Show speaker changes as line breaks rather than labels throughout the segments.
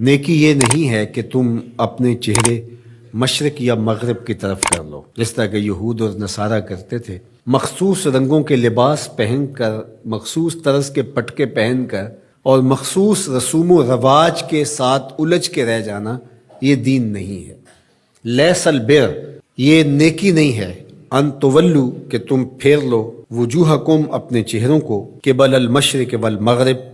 نیکی یہ نہیں ہے کہ تم اپنے چہرے مشرق یا مغرب کی طرف کر لو، جس طرح کہ یہود اور نصارہ کرتے تھے، مخصوص رنگوں کے لباس پہن کر، مخصوص طرز کے پٹکے پہن کر اور مخصوص رسوم و رواج کے ساتھ الجھ کے رہ جانا، یہ دین نہیں ہے۔ لیس البر، یہ نیکی نہیں ہے، ان تولو، کہ تم پھیر لو، وجوہکم، اپنے چہروں کو، قبل المشرق والمغرب،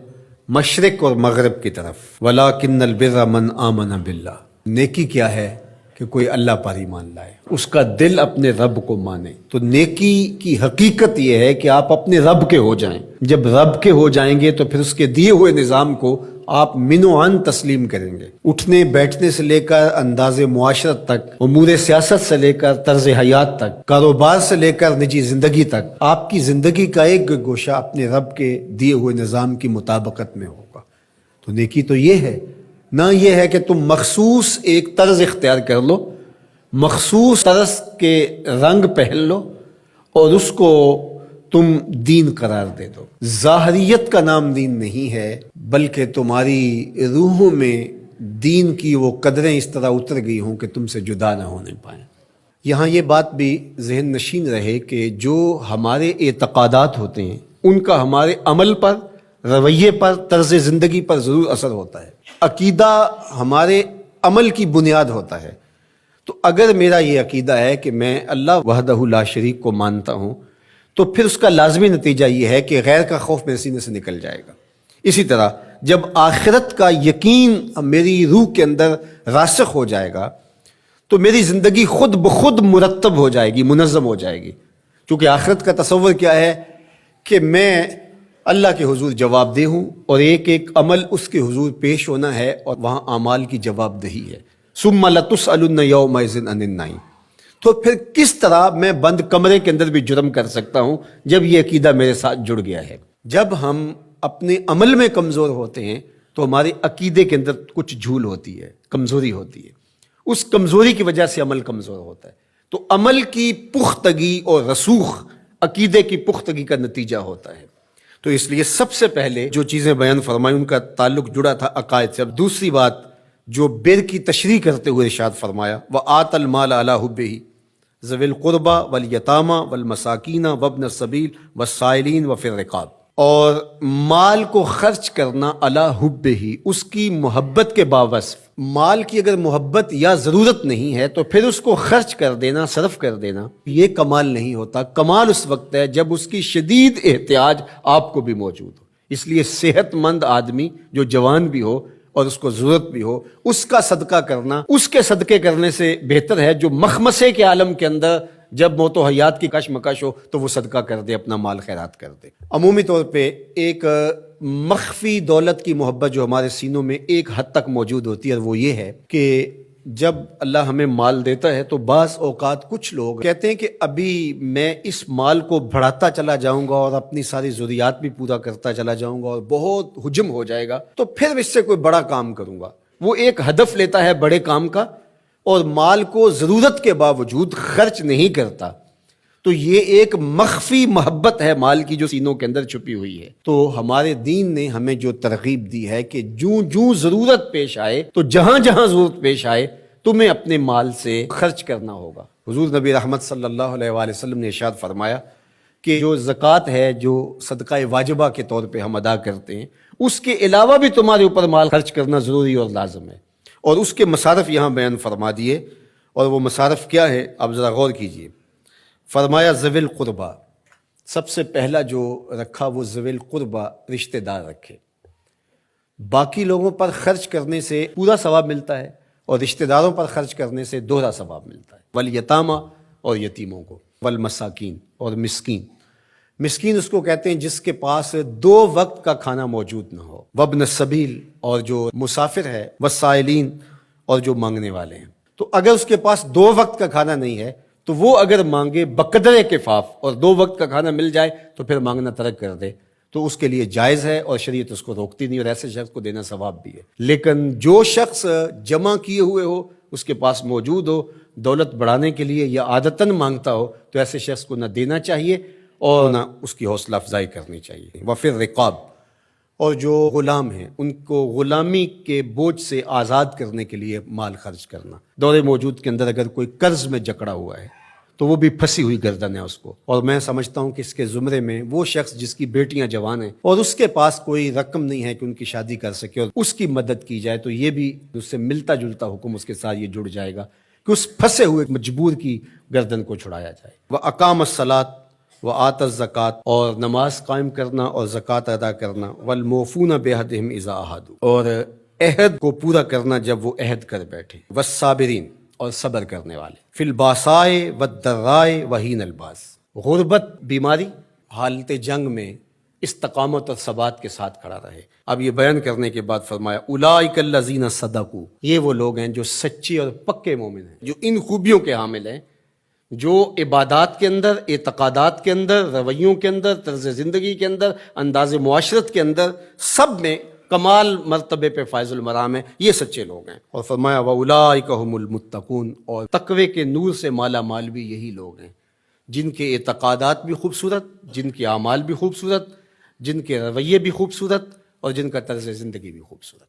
مشرق اور مغرب کی طرف، ولیکن البر من آمن باللہ، نیکی کیا ہے کہ کوئی اللہ پر ایمان لائے، اس کا دل اپنے رب کو مانے۔ تو نیکی کی حقیقت یہ ہے کہ آپ اپنے رب کے ہو جائیں۔ جب رب کے ہو جائیں گے تو پھر اس کے دیے ہوئے نظام کو آپ من و عن تسلیم کریں گے۔ اٹھنے بیٹھنے سے لے کر انداز معاشرت تک، امور سیاست سے لے کر طرز حیات تک، کاروبار سے لے کر نجی زندگی تک، آپ کی زندگی کا ایک گوشہ اپنے رب کے دیے ہوئے نظام کی مطابقت میں ہوگا۔ تو نیکی تو یہ ہے، نہ یہ ہے کہ تم مخصوص ایک طرز اختیار کر لو، مخصوص طرز کے رنگ پہن لو اور اس کو تم دین قرار دے دو۔ ظاہریت کا نام دین نہیں ہے، بلکہ تمہاری روحوں میں دین کی وہ قدریں اس طرح اتر گئی ہوں کہ تم سے جدا نہ ہونے پائیں۔ یہاں یہ بات بھی ذہن نشین رہے کہ جو ہمارے اعتقادات ہوتے ہیں ان کا ہمارے عمل پر، رویے پر، طرز زندگی پر ضرور اثر ہوتا ہے۔ عقیدہ ہمارے عمل کی بنیاد ہوتا ہے۔ تو اگر میرا یہ عقیدہ ہے کہ میں اللہ وحدہ لا شریک کو مانتا ہوں، تو پھر اس کا لازمی نتیجہ یہ ہے کہ غیر کا خوف میرے سینے سے نکل جائے گا۔ اسی طرح جب آخرت کا یقین میری روح کے اندر راسخ ہو جائے گا تو میری زندگی خود بخود مرتب ہو جائے گی، منظم ہو جائے گی۔ کیونکہ آخرت کا تصور کیا ہے کہ میں اللہ کے حضور جواب دہ ہوں اور ایک ایک عمل اس کے حضور پیش ہونا ہے اور وہاں اعمال کی جواب دہی ہے۔ ثم لتسألن یومئذ عن النعیم۔ تو پھر کس طرح میں بند کمرے کے اندر بھی جرم کر سکتا ہوں جب یہ عقیدہ میرے ساتھ جڑ گیا ہے؟ جب ہم اپنے عمل میں کمزور ہوتے ہیں تو ہمارے عقیدے کے اندر کچھ جھول ہوتی ہے، کمزوری ہوتی ہے، اس کمزوری کی وجہ سے عمل کمزور ہوتا ہے۔ تو عمل کی پختگی اور رسوخ عقیدے کی پختگی کا نتیجہ ہوتا ہے۔ تو اس لیے سب سے پہلے جو چیزیں بیان فرمائی ان کا تعلق جڑا تھا عقائد سے۔ اب دوسری بات جو بر کی تشریح کرتے ہوئے ارشاد فرمایا، وَآتَ الْمَالَ عَلَىٰ حُبِّهِ ذَوِي الْقُرْبَىٰ وَالْيَتَامَىٰ وَالْمَسَاكِينَ وَابْنَ السَّبِيلِ وَالسَّائِلِينَ وَفِي الرِّقَابِ، اور مال کو خرچ کرنا علی حبہ، اس کی محبت کے باوصف۔ مال کی اگر محبت یا ضرورت نہیں ہے تو پھر اس کو خرچ کر دینا، صرف کر دینا، یہ کمال نہیں ہوتا۔ کمال اس وقت ہے جب اس کی شدید احتیاج آپ کو بھی موجود ہو۔ اس لیے صحت مند آدمی جو جوان بھی ہو اور اس کو ضرورت بھی ہو، اس کا صدقہ کرنا، اس کے صدقے کرنے سے بہتر ہے جو مخمسے کے عالم کے اندر جب موت و حیات کی کشمکش ہو تو وہ صدقہ کر دے، اپنا مال خیرات کر دے۔ عمومی طور پہ ایک مخفی دولت کی محبت جو ہمارے سینوں میں ایک حد تک موجود ہوتی ہے، اور وہ یہ ہے کہ جب اللہ ہمیں مال دیتا ہے تو بعض اوقات کچھ لوگ کہتے ہیں کہ ابھی میں اس مال کو بڑھاتا چلا جاؤں گا اور اپنی ساری ضروریات بھی پورا کرتا چلا جاؤں گا اور بہت حجم ہو جائے گا تو پھر اس سے کوئی بڑا کام کروں گا۔ وہ ایک ہدف لیتا ہے بڑے کام کا اور مال کو ضرورت کے باوجود خرچ نہیں کرتا، تو یہ ایک مخفی محبت ہے مال کی جو سینوں کے اندر چھپی ہوئی ہے۔ تو ہمارے دین نے ہمیں جو ترغیب دی ہے کہ جوں ضرورت پیش آئے تو جہاں جہاں ضرورت پیش آئے تمہیں اپنے مال سے خرچ کرنا ہوگا۔ حضور نبی رحمت صلی اللہ علیہ وآلہ وسلم نے ارشاد فرمایا کہ جو زکوٰۃ ہے، جو صدقہ واجبہ کے طور پہ ہم ادا کرتے ہیں، اس کے علاوہ بھی تمہارے اوپر مال خرچ کرنا ضروری اور لازم ہے، اور اس کے مصارف یہاں بیان فرما دیے۔ اور وہ مصارف کیا ہے آپ ذرا غور کیجئے۔ فرمایا ذوی القربیٰ، سب سے پہلا جو رکھا وہ ذوی القربیٰ، رشتہ دار رکھے۔ باقی لوگوں پر خرچ کرنے سے پورا ثواب ملتا ہے اور رشتہ داروں پر خرچ کرنے سے دوہرا ثواب ملتا ہے۔ والیتامہ، اور یتیموں کو، والمساکین، اور مسکین۔ مسکین اس کو کہتے ہیں جس کے پاس 2 وقت کا کھانا موجود نہ ہو۔ وابن السبیل، اور جو مسافر ہے، والسائلین، اور جو مانگنے والے ہیں۔ تو اگر اس کے پاس 2 وقت کا کھانا نہیں ہے تو وہ اگر مانگے بقدر کفاف اور 2 وقت کا کھانا مل جائے تو پھر مانگنا ترک کر دے تو اس کے لیے جائز ہے اور شریعت اس کو روکتی نہیں، اور ایسے شخص کو دینا ثواب بھی ہے۔ لیکن جو شخص جمع کیے ہوئے ہو، اس کے پاس موجود ہو، دولت بڑھانے کے لیے یا عادتاً مانگتا ہو، تو ایسے شخص کو نہ دینا چاہیے اور نہ اس کی حوصلہ افزائی کرنی چاہیے۔ وفی الرقاب، اور جو غلام ہیں ان کو غلامی کے بوجھ سے آزاد کرنے کے لیے مال خرچ کرنا. دور موجود کے اندر اگر کوئی قرض میں جکڑا ہوا ہے تو وہ بھی پھنسی ہوئی گردن ہے اس کو. اور میں سمجھتا ہوں کہ اس کے زمرے میں وہ شخص جس کی بیٹیاں جوان ہیں اور اس کے پاس کوئی رقم نہیں ہے کہ ان کی شادی کر سکے اور اس کی مدد کی جائے، تو یہ بھی اس سے ملتا جلتا حکم اس کے ساتھ یہ جڑ جائے گا کہ اس پھنسے ہوئے مجبور کی گردن کو چھڑایا جائے. وَأَقَامَ الصَّلَاةَ وَآتَى الزَّكَاةَ، اور نماز قائم کرنا اور زکوٰۃ ادا کرنا. وَالْمُوفُونَ بِعَهْدِهِمْ إِذَا عَاهَدُوا، اور عہد کو پورا کرنا جب وہ عہد کر بیٹھے. وَالصَّابِرِينَ، اور صبر کرنے والے. فِي الْبَأْسَاءِ وَالضَّرَّاءِ وَحِينَ الْبَأْسِ، غربت، بیماری، حالت جنگ میں استقامت اور ثبات کے ساتھ کھڑا رہے. اب یہ بیان کرنے کے بعد فرمایا اولئک الذین صدقوا، یہ وہ لوگ ہیں جو سچے اور پکے مومن ہیں، جو ان خوبیوں کے حامل ہیں، جو عبادات کے اندر، اعتقادات کے اندر، رویوں کے اندر، طرز زندگی کے اندر، انداز معاشرت کے اندر، سب میں کمال مرتبے پہ فائز المرام ہیں. یہ سچے لوگ ہیں. اور فرمایا وَأُولَٰئِکَ هُمُ الْمُتَّقُونَ، اور تقوی کے نور سے مالا مال بھی یہی لوگ ہیں جن کے اعتقادات بھی خوبصورت، جن کے اعمال بھی خوبصورت، جن کے رویے بھی خوبصورت، اور جن کا طرز زندگی بھی خوبصورت.